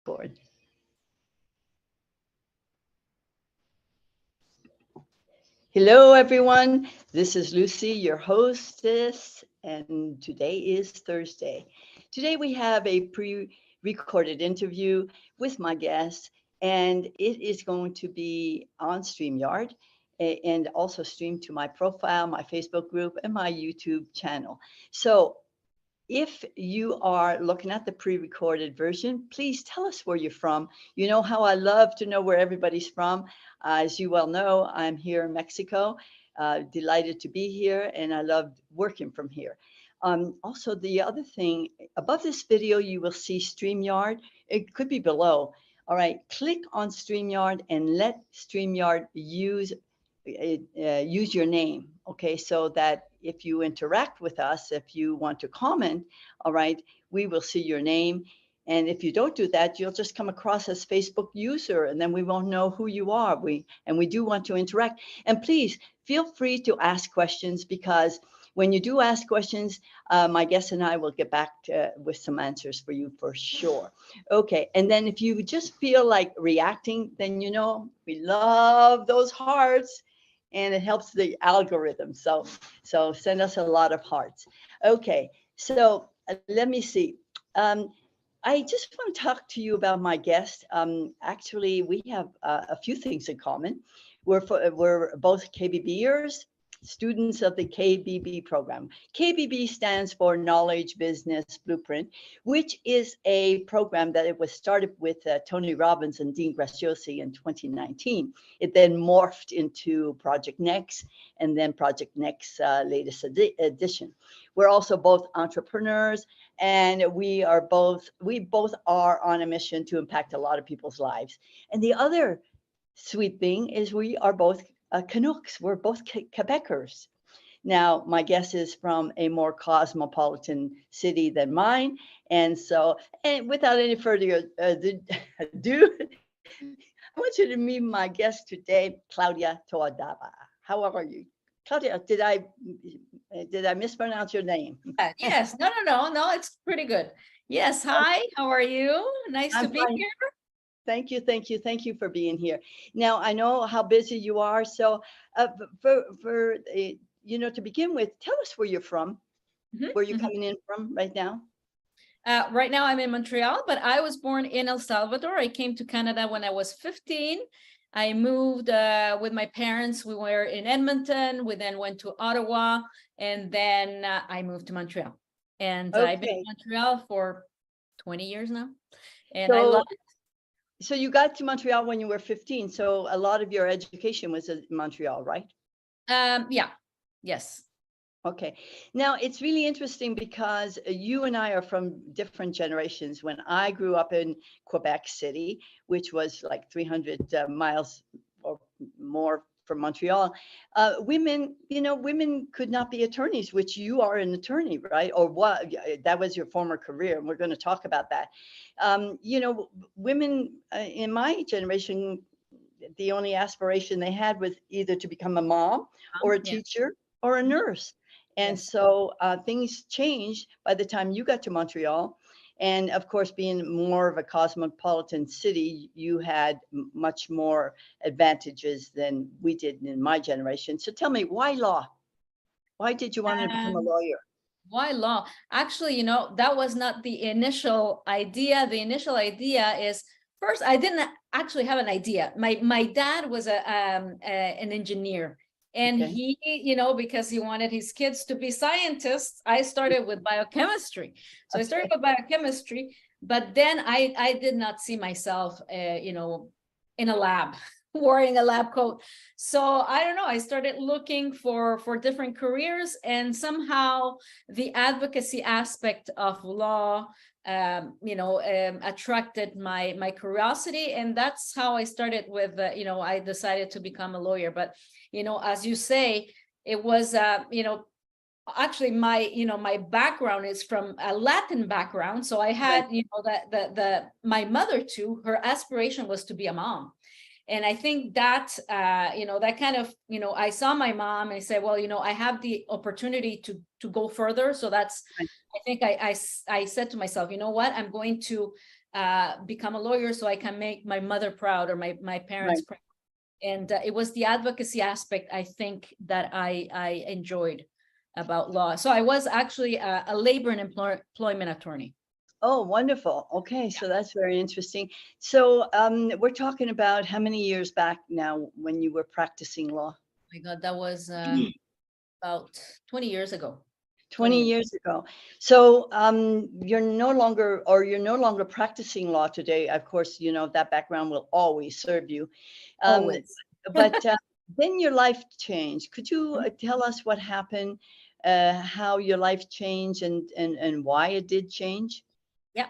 record. Hello, everyone. This is Lucy, your hostess, and today is Thursday. Today we have a pre-recorded interview with my guest, and it is going to be on StreamYard and also streamed to my profile, my Facebook group, and my YouTube channel. So if you are looking at the pre-recorded version, please tell us where you're from. You know how I love to know where everybody's from. As you well know, I'm here in Mexico, delighted to be here, and I love working from here. Also, the other thing, above this video, you will see StreamYard. It could be below. All right, click on StreamYard and let StreamYard use your name, okay, so that if you interact with us, if you want to comment, all right, we will see your name. And if you don't do that, you'll just come across as Facebook user, and then we won't know who you are. We do want to interact. And please feel free to ask questions, because when you do ask questions, my guest and I will get back with some answers for you for sure. Okay, and then if you just feel like reacting, then you know we love those hearts, and it helps the algorithm. So send us a lot of hearts. Okay, so let me see. I just want to talk to you about my guest. Actually, we have a few things in common. We're both KBBers, students of the KBB program. KBB stands for Knowledge Business Blueprint, which is a program that it was started with Tony Robbins and Dean Graziosi in 2019. It then morphed into Project Next, and then Project Next latest edition. We're also both entrepreneurs, and we both are on a mission to impact a lot of people's lives. And the other sweet thing is we are both Canucks. We're both Quebecers. Now, my guest is from a more cosmopolitan city than mine. And so, and without any further ado, I want you to meet my guest today, Claudia Toadava. How are you? Claudia, did I mispronounce your name? Yes. No, it's pretty good. Yes. Hi, how are you? Nice to be here. Thank you for being here. Now, I know how busy you are, so to begin with, tell us where you're from, where you're coming in from right now. Right now I'm in Montreal, but I was born in El Salvador. I came to Canada when I was 15. I moved with my parents. We were in Edmonton. We then went to Ottawa, and then I moved to Montreal. And I've been in Montreal for 20 years now, and I love it. So you got to Montreal when you were 15. So a lot of your education was in Montreal, right? Yeah. Yes. Okay. Now, it's really interesting because you and I are from different generations. When I grew up in Quebec City, which was like 300 miles or more from Montreal, women could not be attorneys, which you are an attorney, right? Or what? That was your former career, and we're going to talk about that. Women in my generation, the only aspiration they had was either to become a mom or a teacher or a nurse. And so things changed by the time you got to Montreal. And of course, being more of a cosmopolitan city, you had much more advantages than we did in my generation. So tell me, why law? Why did you want to become a lawyer? Why law? Actually, that was not the initial idea. The initial idea is, first, I didn't actually have an idea. My dad was an engineer. And he, because he wanted his kids to be scientists, I started with biochemistry. So I started with biochemistry, but then I did not see myself, in a lab, wearing a lab coat. So I don't know, I started looking for different careers, and somehow the advocacy aspect of law attracted my curiosity, and that's how I started with I decided to become a lawyer. But as you say, it was actually my background is from a Latin background, so I had my mother too, her aspiration was to be a mom. And I think that, that kind of, I saw my mom and I said, well, I have the opportunity to go further. So that's, I think I said to myself, you know what, I'm going to become a lawyer so I can make my mother proud or my parents proud. And it was the advocacy aspect, I think, that I enjoyed about law. So I was actually a labor and employment attorney. Oh, wonderful. Okay, so that's very interesting. So we're talking about how many years back now when you were practicing law? Oh my God, that was about 20 years ago. 20 years ago. So you're no longer practicing law today. Of course, you know, that background will always serve you. Always. But then your life changed. Could you tell us what happened, how your life changed and why it did change? Yeah.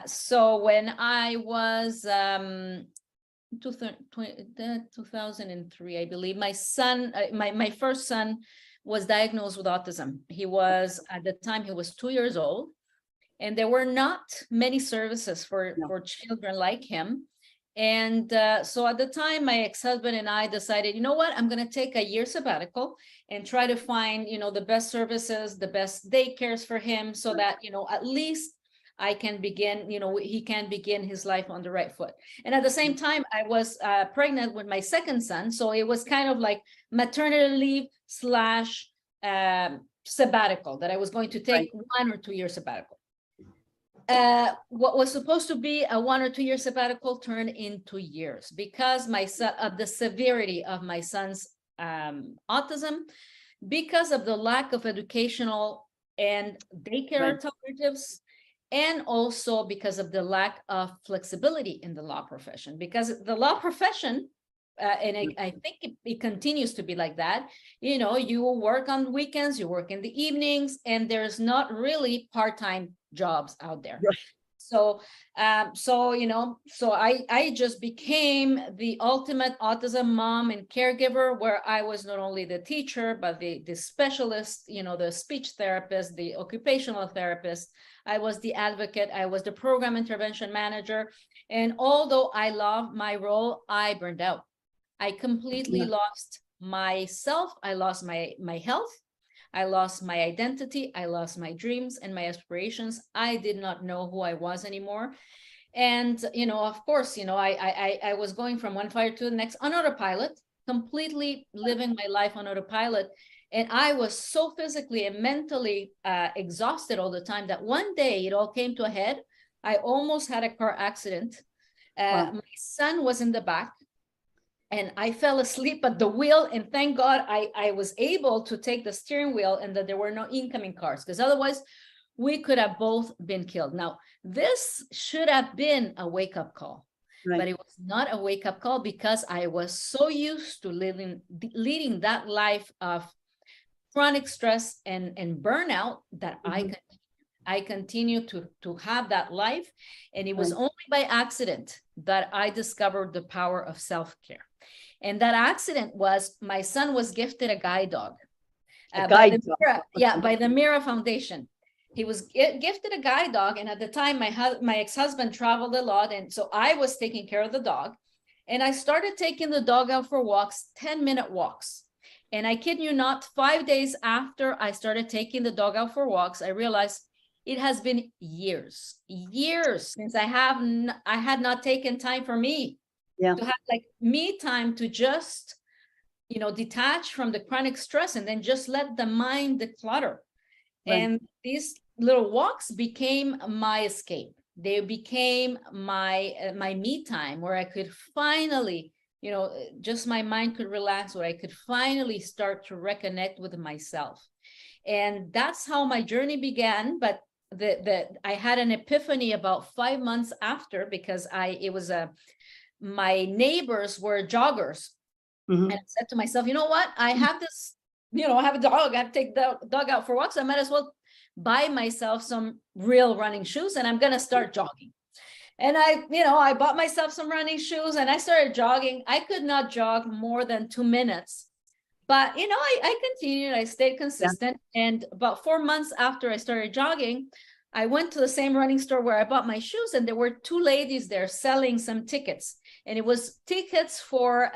So when I was 2003, I believe, my son, my first son was diagnosed with autism. He was, at the time, he was 2 years old, and there were not many services for children like him. And so at the time, my ex-husband and I decided, you know what, I'm going to take a year sabbatical and try to find, you know, the best services, the best daycares for him, so that, you know, at least I can begin, you know, he can begin his life on the right foot. And at the same time, I was pregnant with my second son. So it was kind of like maternity leave / sabbatical, that I was going to take 1 or 2 year sabbatical. What was supposed to be a 1 or 2 year sabbatical turned into years because my son, of the severity of my son's autism, because of the lack of educational and daycare alternatives, and also because of the lack of flexibility in the law profession. Because the law profession, and I think it continues to be like that, you know, you will work on weekends, you work in the evenings, and there's not really part-time jobs out there. So you know, so I just became the ultimate autism mom and caregiver, where I was not only the teacher, but the specialist, you know, the speech therapist, the occupational therapist. I was the advocate, I was the program intervention manager. And although I love my role, I burned out. I completely lost myself. I lost my health. I lost my identity. I lost my dreams and my aspirations. I did not know who I was anymore. And, you know, of course, you know, I was going from one fire to the next on autopilot, completely living my life on autopilot. And I was so physically and mentally exhausted all the time that one day it all came to a head. I almost had a car accident. My son was in the back, and I fell asleep at the wheel. And thank God I was able to take the steering wheel and that there were no incoming cars, because otherwise we could have both been killed. Now, this should have been a wake-up call, but it was not a wake-up call, because I was so used to leading that life of chronic stress and burnout that I continue to have that life. And it was only by accident that I discovered the power of self-care. And that accident was, my son was gifted a guide dog. By the Mira Foundation. He was gifted a guide dog. And at the time, my ex-husband traveled a lot. And so I was taking care of the dog. And I started taking the dog out for walks, 10-minute walks. And I kid you not, 5 days after I started taking the dog out for walks, I realized it has been years since I had not taken time for me, to have like me time to just, you know, detach from the chronic stress and then just let the mind declutter. And these little walks became my escape. They became my me time, where I could finally, you know, just my mind could relax, where I could finally start to reconnect with myself. And that's how my journey began. But I had an epiphany about 5 months after, because my neighbors were joggers. And I said to myself, you know what, I have this, you know, I have a dog, I have to take the dog out for walks, I might as well buy myself some real running shoes, and I'm going to start jogging. And I bought myself some running shoes and I started jogging. I could not jog more than 2 minutes. But, you know, I continued, I stayed consistent. And about 4 months after I started jogging, I went to the same running store where I bought my shoes, and there were 2 ladies there selling some tickets. And it was tickets for,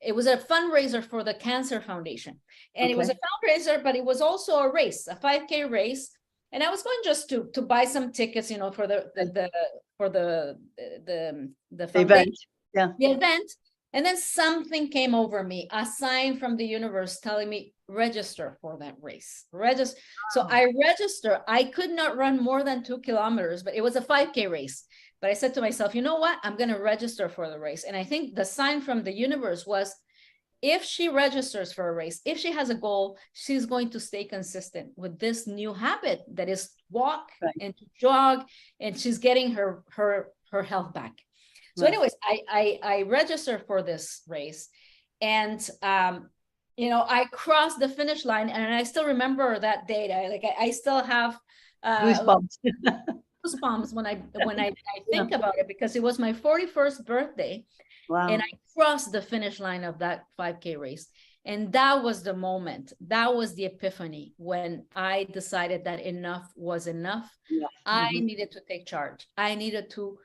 it was a fundraiser for the Cancer Foundation. And it was a fundraiser, but it was also a race, a 5K race. And I was going just to buy some tickets, for the foundation, Event. Yeah. the event. And then something came over me, a sign from the universe telling me, register for that race. Register. So I register. I could not run more than 2 kilometers, but it was a 5K race. But I said to myself, you know what? I'm going to register for the race. And I think the sign from the universe was, if she registers for a race, if she has a goal, she's going to stay consistent with this new habit that is walk and to jog, and she's getting her health back. So anyways, I registered for this race, and I crossed the finish line, and I still remember that date. I still have Goosebumps. goosebumps when I think about it, because it was my 41st birthday. Wow. And I crossed the finish line of that 5K race. And that was the moment. That was the epiphany when I decided that enough was enough. Yeah. I needed to take charge. I needed to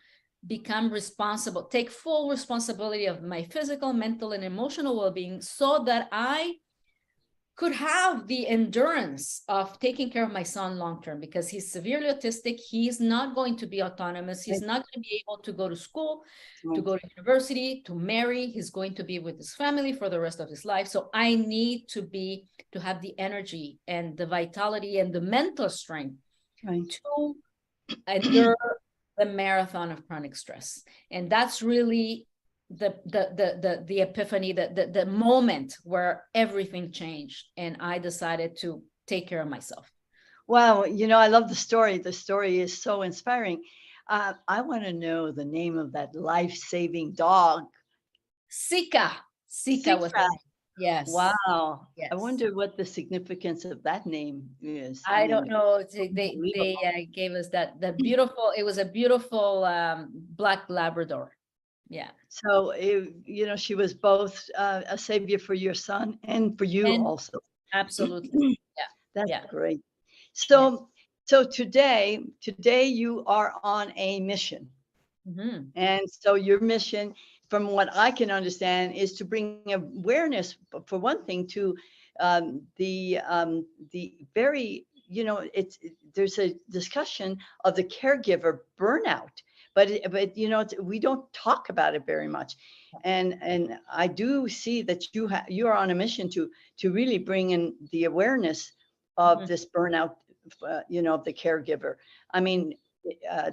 become responsible, take full responsibility of my physical, mental, and emotional well-being, so that I could have the endurance of taking care of my son long-term, because he's severely autistic. He's not going to be autonomous. He's not going to be able to go to school, to go to university, to marry. He's going to be with his family for the rest of his life. So I need to have the energy and the vitality and the mental strength to endure the marathon of chronic stress. And that's really the epiphany, the moment where everything changed, and I decided to take care of myself. Wow, I love the story. The story is so inspiring. I want to know the name of that life-saving dog. Sika was the name. Yes. Wow. Yes. I wonder what the significance of that name is. I don't know. They gave us that beautiful. It was a beautiful black Labrador. Yeah. So, she was both a savior for your son and for you also. Absolutely. Yeah. That's great. So today you are on a mission. And so your mission, from what I can understand, is to bring awareness, for one thing, to the very, there's a discussion of the caregiver burnout. But we don't talk about it very much, and I do see that you are on a mission to really bring in the awareness of this burnout, of the caregiver. I mean,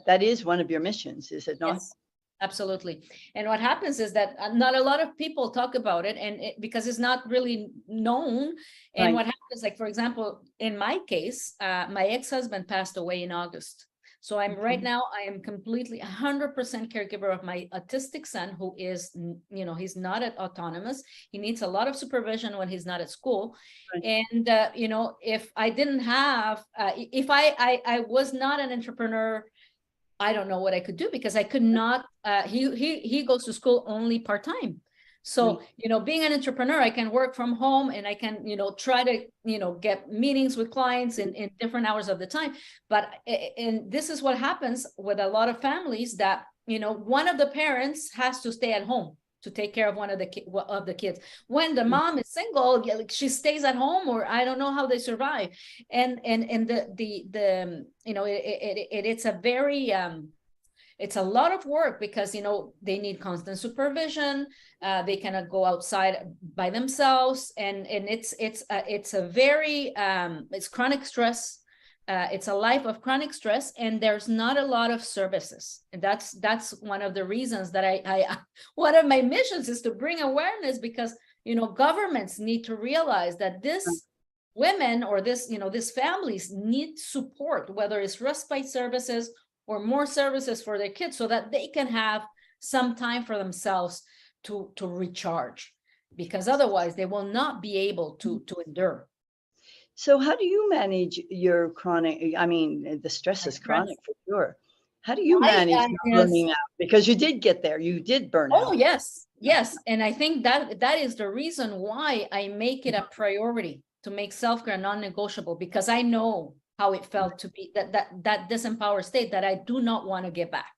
that is one of your missions, is it not? Yes, absolutely. And what happens is that not a lot of people talk about it, and because it's not really known. And what happens, like, for example, in my case, my ex-husband passed away in August. So right now, I am completely 100% caregiver of my autistic son, who is, he's not autonomous. He needs a lot of supervision when he's not at school. And, if I didn't have, if I was not an entrepreneur, I don't know what I could do, because I could not, he goes to school only part-time. So, being an entrepreneur, I can work from home, and I can, try to, get meetings with clients in different hours of the time. But, and this is what happens with a lot of families, that, one of the parents has to stay at home to take care of one of the kids. When the mom is single, she stays at home, or I don't know how they survive. And it's a very, it's a lot of work, because, they need constant supervision. They cannot go outside by themselves. And it's a very, it's chronic stress. It's a life of chronic stress, and there's not a lot of services. And that's one of the reasons that I one of my missions is to bring awareness, because, governments need to realize that this women, or these families need support, whether it's respite services or more services for their kids, so that they can have some time for themselves to recharge, because otherwise they will not be able to endure. So how do you manage your chronic, the stress is chronic for sure. How do you manage burning out? Because you did get there, you did burn out. Oh, yes. And I think that is the reason why I make it a priority to make self-care non-negotiable, because I know how it felt to be that disempowered state that I do not want to get back.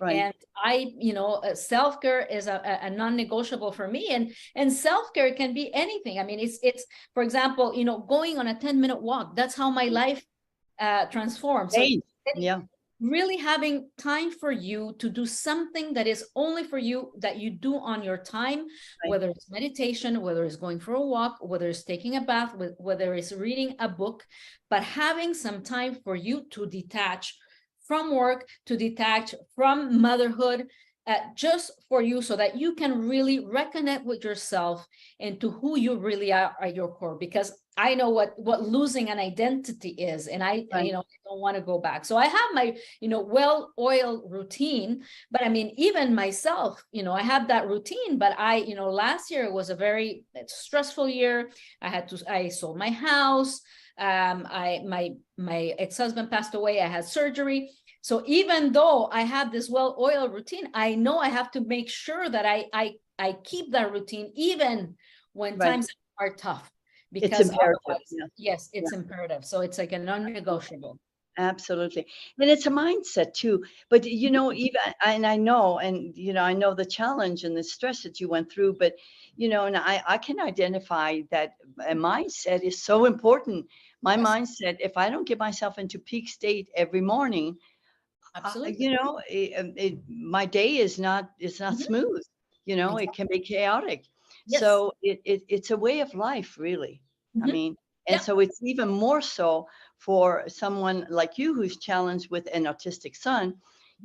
And self-care is a non-negotiable for me, and self-care can be anything. I mean, it's for example, going on a 10-minute walk. That's how my life transform. So yeah, really having time for you to do something that is only for you, that you do on your time, right. whether it's meditation, whether it's going for a walk, whether it's taking a bath, whether it's reading a book, but having some time for you to detach from work, to detach from motherhood, just for you, so that you can really reconnect with yourself and to who you really are at your core. Because I know what losing an identity is, and I Right. I don't want to go back. So I have my well-oiled routine, but I mean, even myself, I have that routine. But last year was a very stressful year. I sold my house. My ex-husband passed away. I had surgery. So even though I have this well-oiled routine, I know I have to make sure that I keep that routine even when Right. times are tough, It's because imperative. otherwise, Yeah. yes, it's imperative. So it's like a non-negotiable. Absolutely. And it's a mindset too. But even, and I know, and I know the challenge and the stress that you went through, but and I can identify that a mindset is so important. My Yes, mindset, if I don't get myself into peak state every morning, absolutely. my day is not Mhm. smooth. It Exactly. can be chaotic. Yes. So it's a way of life, really. I Mhm. mean, and Yeah. so it's even more so for someone like you who's challenged with an autistic son,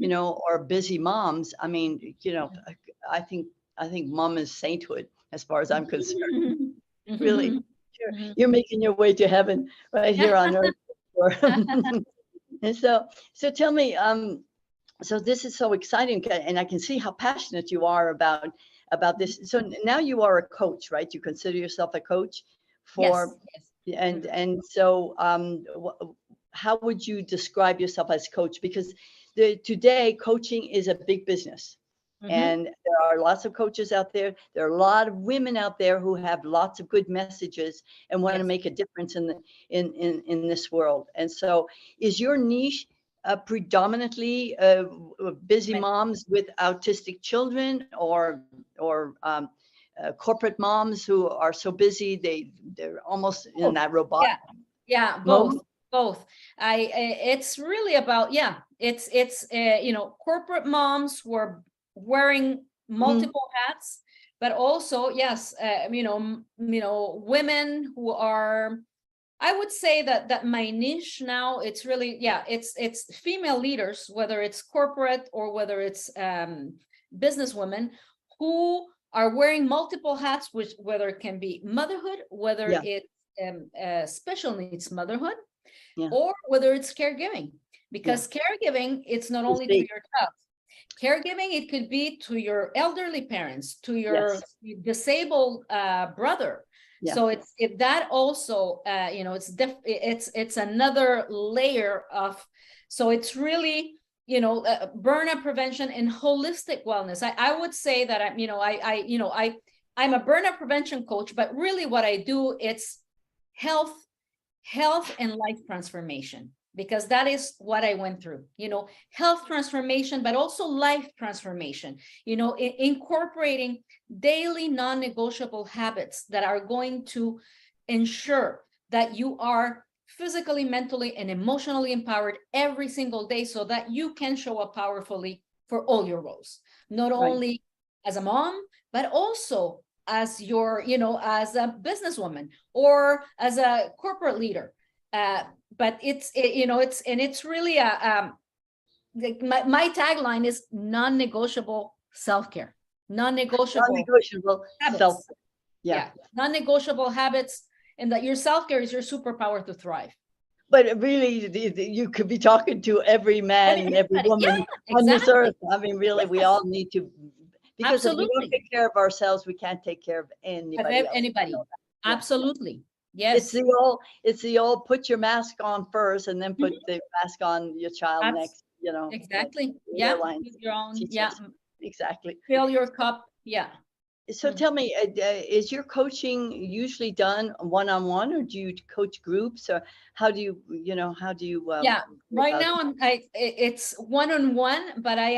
Mhm. or busy moms. I mean, I think mom is sainthood as far as I'm concerned. Mhm. Really, Mhm. you're making your way to heaven right here on earth. And so tell me, so this is so exciting, and I can see how passionate you are about this. So now you are a coach, right? You consider yourself a coach Yes. for, Yes. and so how would you describe yourself as coach? Because today coaching is a big business. Mhm. And there are lots of coaches out there. There are a lot of women out there who have lots of good messages and want to Yes. make a difference in this world. And so, is your niche predominantly busy Right. moms with autistic children, or corporate moms who are so busy they're almost in Both. that robot Yeah. Yeah. mode? Both. Both. It's really about, yeah. It's corporate moms who are wearing Mhm. multiple hats, but also, yes, women who are. I would say that my niche now, it's really, yeah, it's female leaders, whether it's corporate or whether it's businesswomen, who are wearing multiple hats, which whether it can be motherhood, whether Yeah, it's special needs motherhood, yeah, or whether it's caregiving. yeah. Because caregiving, it's not It's only to big. your child. Caregiving, it could be to your elderly parents, to your Yes, disabled brother. yeah, So it's if that also, it's another layer of. So it's really, burnout prevention and holistic wellness. I would say that I'm a burnout prevention coach, but really what I do, it's health and life transformation, because that is what I went through, health transformation, but also life transformation, incorporating daily non-negotiable habits that are going to ensure that you are physically, mentally, and emotionally empowered every single day, so that you can show up powerfully for all your roles, not right. only as a mom, but also as as a businesswoman or as a corporate leader. But it's really my tagline is non-negotiable self-care, non-negotiable Non-negotiable self. habits. Yeah. Yeah, non-negotiable habits, and that your self-care is your superpower to thrive. But really, you could be talking to every man and every Everybody, yeah, woman on this exactly. earth. I mean, really, we Yes, all need to, because if we don't absolutely. take care of ourselves, we can't take care of Of anybody else. You anybody, know that. Yeah. absolutely. It's Yes. the old put your mask on first and then put Mhm. the mask on your child next, that Exactly. the Yeah, airlines with your own, teach yeah. us. Exactly. Fill your cup. Yeah. So Mhm. tell me, is your coaching usually done one-on-one, or do you coach groups, or how do you Yeah, go right about it? now it's one-on-one, but I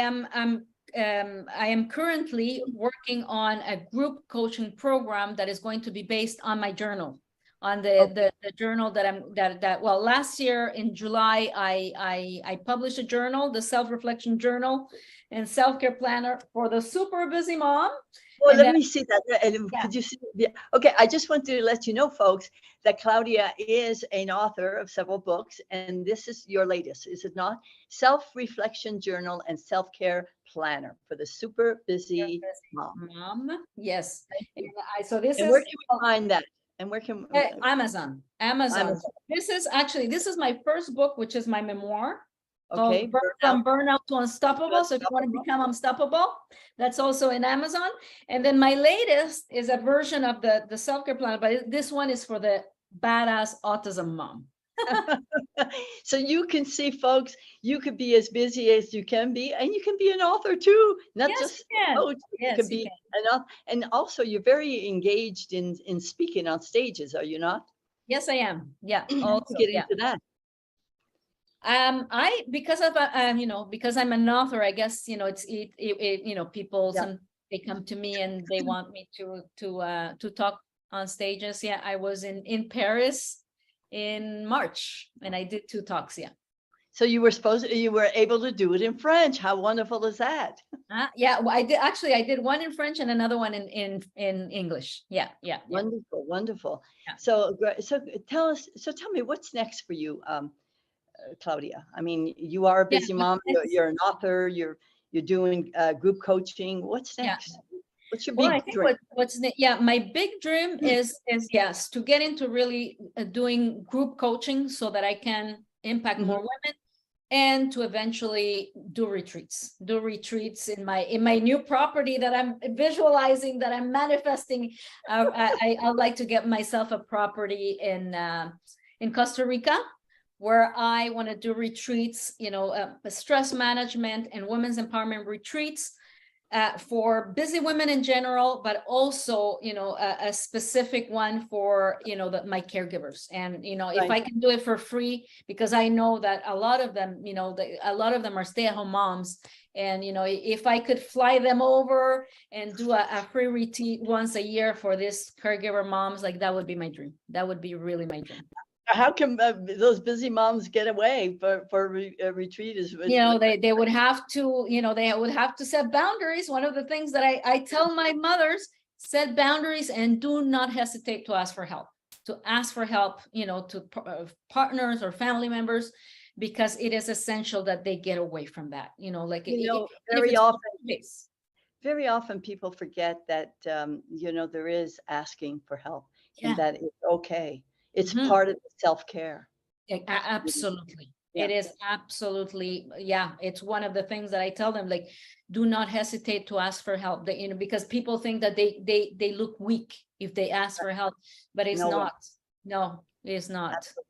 am currently working on a group coaching program that is going to be based on my journal, on the journal that well, last year in July, I published a journal, the self-reflection journal and self-care planner for the super busy mom. Well, And let then, me see that. yeah. Could you see? Yeah. Okay, I just want to let you know, folks, that Claudia is an author of several books, and this is your latest, is it not? Self-reflection journal and self-care planner for the super busy mom. Mom, yes. Thank you. And so this And is where can we find that? And where can Amazon. This is my first book, which is my memoir. Okay, From burnout to unstoppable. So if you want to become unstoppable, that's also in Amazon. And then my latest is a version of the self-care plan, but this one is for the badass autism mom. So you can see, folks, you could be as busy as you can be, and you can be an author too, not Yes, just you can. a coach. You Yes, can you be can. an author. And also you're very engaged in speaking on stages, are you not? Yes, I am. Yeah. How do Also, you get yeah. into that? Because I'm an author, I guess, people, Yeah. they come to me and they want me to talk on stages. Yeah, I was in Paris in March and I did 2 talks. Yeah. So you were able to do it in French. How wonderful is that? Yeah, well, I did one in French and another one in English. Yeah. Wonderful, wonderful. Yeah. So tell me what's next for you, Claudia. I mean, you are a busy mom. You're an author. You're doing group coaching. What's next? What's your Well, I big think dream? my big dream is yes, to get into really doing group coaching so that I can impact more women, and to eventually do retreats in my new property that I'm visualizing, that I'm manifesting. I'd like to get myself a property in Costa Rica, where I want to do retreats, stress management and women's empowerment retreats for busy women in general, but also, a specific one for, my caregivers. And, if I can do it for free, because I know that a lot of them, a lot of them are stay-at-home moms. And, if I could fly them over and do a free retreat once a year for this caregiver moms, like that would be my dream. That would be really my dream. How can those busy moms get away for a retreat? They would have to, they would have to set boundaries. One of the things that I tell my mothers, set boundaries and do not hesitate to ask for help. To partners or family members, because it is essential that they get away from that. Very often people forget that there is asking for help, and that it's okay. It's part of the self-care. Absolutely. Yeah. It is absolutely, it's one of the things that I tell them, like, do not hesitate to ask for help. Because people think that they look weak if they ask for help, but it's not. No, it's not. Absolutely.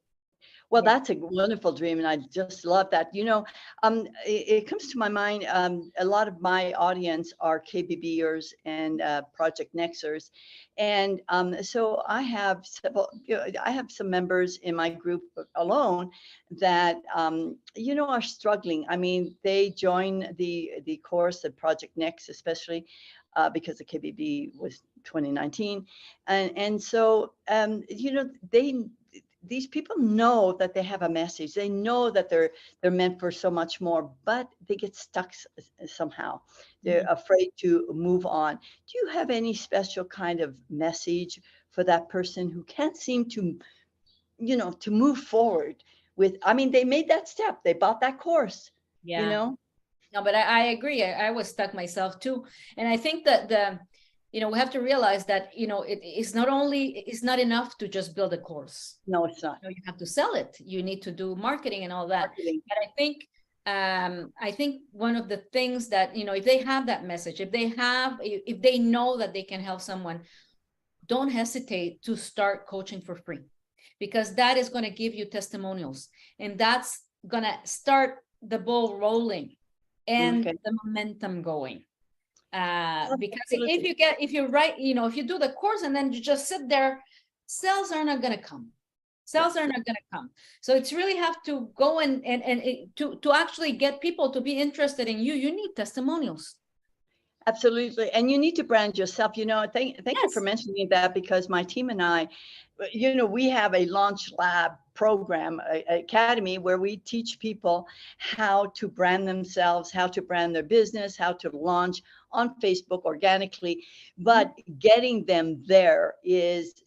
Well, that's a wonderful dream, and I just love that. It comes to my mind, a lot of my audience are KBBers and Project Nexers, and so I have some members in my group alone that are struggling. I mean, they join the course at Project Next, especially because the KBB was 2019, and so these people know that they have a message. They know that they're meant for so much more, but they get stuck somehow. They're afraid to move on. Do you have any special kind of message for that person who can't seem to, to move forward with? I mean, they made that step. They bought that course. No, but I agree. I was stuck myself too, and I think that we have to realize that, it's not enough to just build a course. No, it's not. You have to sell it. You need to do marketing and all that. But I think one of the things that, if they have that message, if they know that they can help someone, don't hesitate to start coaching for free, because that is going to give you testimonials, and that's going to start the ball rolling and the momentum going. Because if you do the course and then you just sit there, sales are not going to come. So it's really have to go and to actually get people to be interested in you. You need testimonials. Absolutely. And you need to brand yourself. Thank you for Yes. mentioning that, because my team and I, we have a launch lab program, academy, where we teach people how to brand themselves, how to brand their business, how to launch on Facebook organically. Mhm. But getting them there is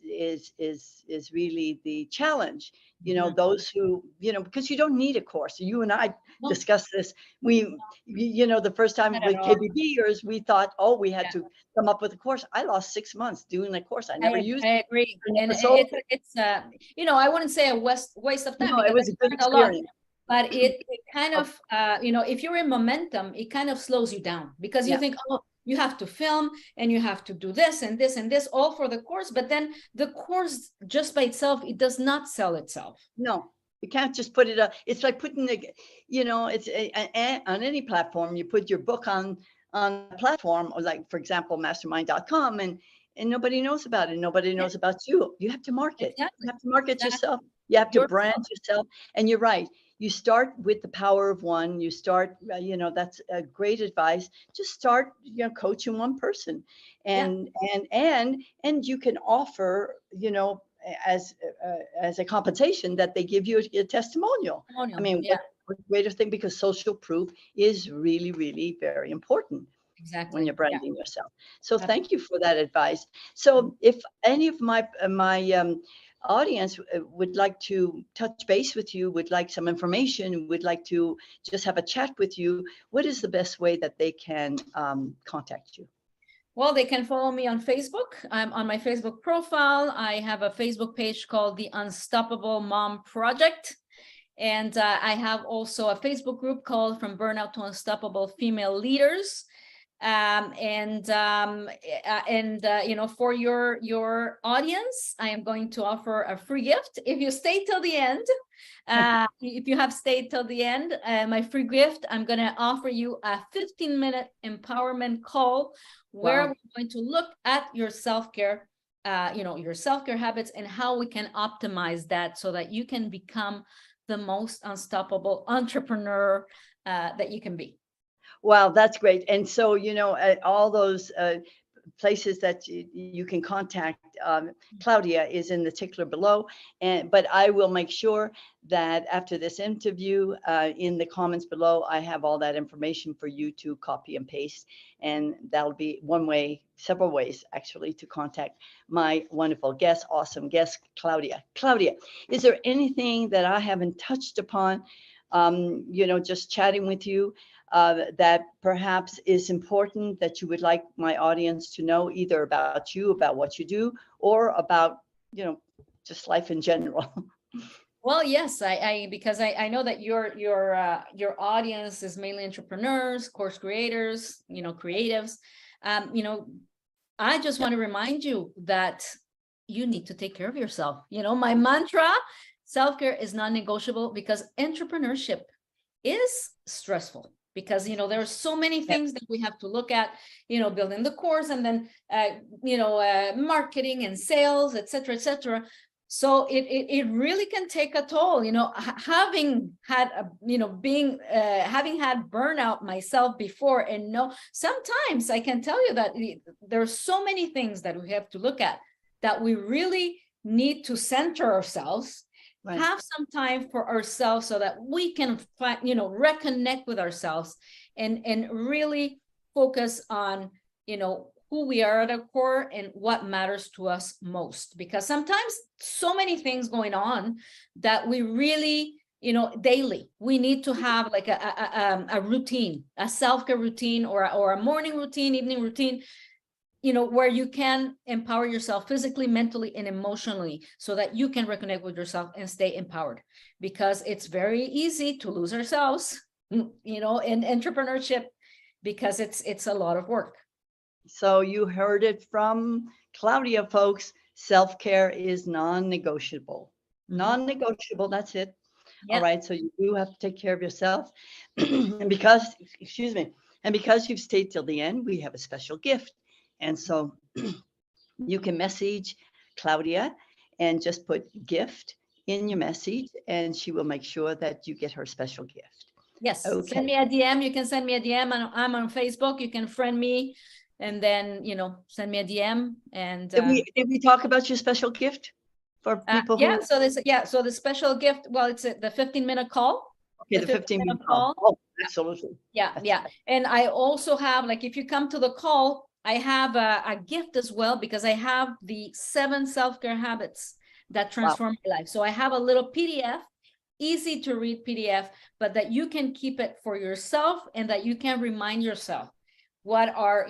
really the challenge. Mhm. Those who, because you don't need a course. You and I No, discussed this. The first time not at with all. KBBers, we thought, oh, we had Yeah, to come up with a course. I lost 6 months doing the course. I never used I it. agree. I And never sold it. I wouldn't say a waste of time No, it because I was a good learned a lot. experience. But it kind Oh, of, if you're in momentum, it kind of slows you down because you yeah. think, oh, you have to film and you have to do this and this and this all for the course. But then the course just by itself, it does not sell itself. No, you can't just put it up. It's like putting it's on any platform. You put your book on a platform, or like, for example, mastermind.com, and nobody knows about it. Nobody Yeah, knows about you. You have to market. You exactly. have to market Exactly. yourself. You have to brand Yourself. yourself. And you're right. You start with the power of one. You start, that's a great advice. Just start, coaching one person, Yeah. and you can offer, as as a compensation, that they give you a testimonial. I Testimonial. mean, Yeah, what greater thing, because social proof is really, really very important when exactly. you're Yeah. branding yourself. So Absolutely. thank you for that advice. So if any of my audience would like to touch base with you, would like some information, would like to just have a chat with you, what is the best way that they can contact you? Well, they can follow me on Facebook. I'm on my Facebook profile. I have a Facebook page called the Unstoppable Mom Project. And I have also a Facebook group called From Burnout to Unstoppable Female Leaders. For your audience, I am going to offer a free gift. If you stay till the end, if you have stayed till the end, my free gift, I'm going to offer you a 15-minute empowerment call where Wow. we're going to look at your self-care, your self-care habits and how we can optimize that so that you can become the most unstoppable entrepreneur that you can be. Wow, that's great. And so, all those places that you can contact Claudia is in the tickler below. But I will make sure that after this interview, in the comments below, I have all that information for you to copy and paste. And that'll be one way, several ways actually, to contact my wonderful guest, awesome guest, Claudia. Claudia, is there anything that I haven't touched upon, just chatting with you, that perhaps is important that you would like my audience to know, either about you, about what you do, or about, just life in general? Well, yes, because I know that your audience is mainly entrepreneurs, course creators, creatives. I just want to remind you that you need to take care of yourself. My mantra, self-care is non-negotiable because entrepreneurship is stressful because there are so many Yep. things that we have to look at, building the course and then marketing and sales, etc., etc. So it really can take a toll, having had having had burnout myself before, and sometimes I can tell you that there are so many things that we have to look at, that we really need to center ourselves, Right. have some time for ourselves so that we can reconnect with ourselves and really focus on who we are at our core and what matters to us most, because sometimes so many things going on that we really daily we need to have like a routine, a self-care routine, or a morning routine, evening routine, where you can empower yourself physically, mentally, and emotionally so that you can reconnect with yourself and stay empowered, because it's very easy to lose ourselves, in entrepreneurship, because it's a lot of work. So you heard it from Claudia, folks. Self-care is non-negotiable. Non-negotiable, that's it. All Yeah. right, so you do have to take care of yourself. And because, excuse me, and because you've stayed till the end, we have a special gift. And so you can message Claudia and just put gift in your message, and she will make sure that you get her special gift. Yes, Okay. send me a DM. You can send me a DM. I'm on Facebook. You can friend me, and then send me a DM. And Did we talk about your special gift for people yeah. who? So the special gift. Well, it's the 15-minute call. Okay, the 15-minute call. Oh, absolutely. Yeah. And I also have, like, if you come to the call, I have a gift as well, because I have the 7 self-care habits that transform my life. So I have a little PDF, easy to read PDF, but that you can keep it for yourself, and that you can remind yourself what are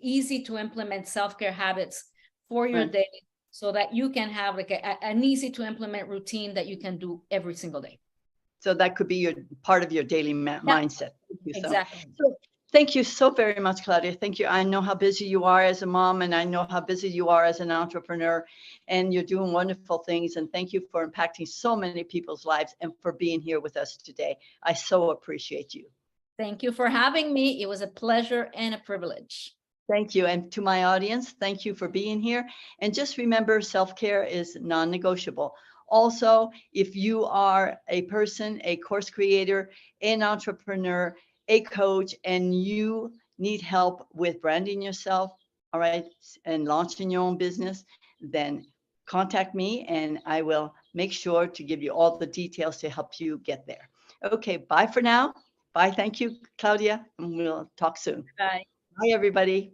easy to implement self-care habits for your Right. day, so that you can have like an easy to implement routine that you can do every single day. So that could be your part of your daily mindset. Thank you Exactly. so thank you so very much, Claudia. Thank you. I know how busy you are as a mom, and I know how busy you are as an entrepreneur, and you're doing wonderful things. And thank you for impacting so many people's lives and for being here with us today. I so appreciate you. Thank you for having me. It was a pleasure and a privilege. Thank you. And to my audience, thank you for being here. And just remember, self-care is non-negotiable. Also, if you are a person, a course creator, an entrepreneur, a coach, and you need help with branding yourself, all right, and launching your own business, then contact me and I will make sure to give you all the details to help you get there. Okay, bye for now. Bye. Thank you, Claudia, and we'll talk soon. Bye. Bye, everybody.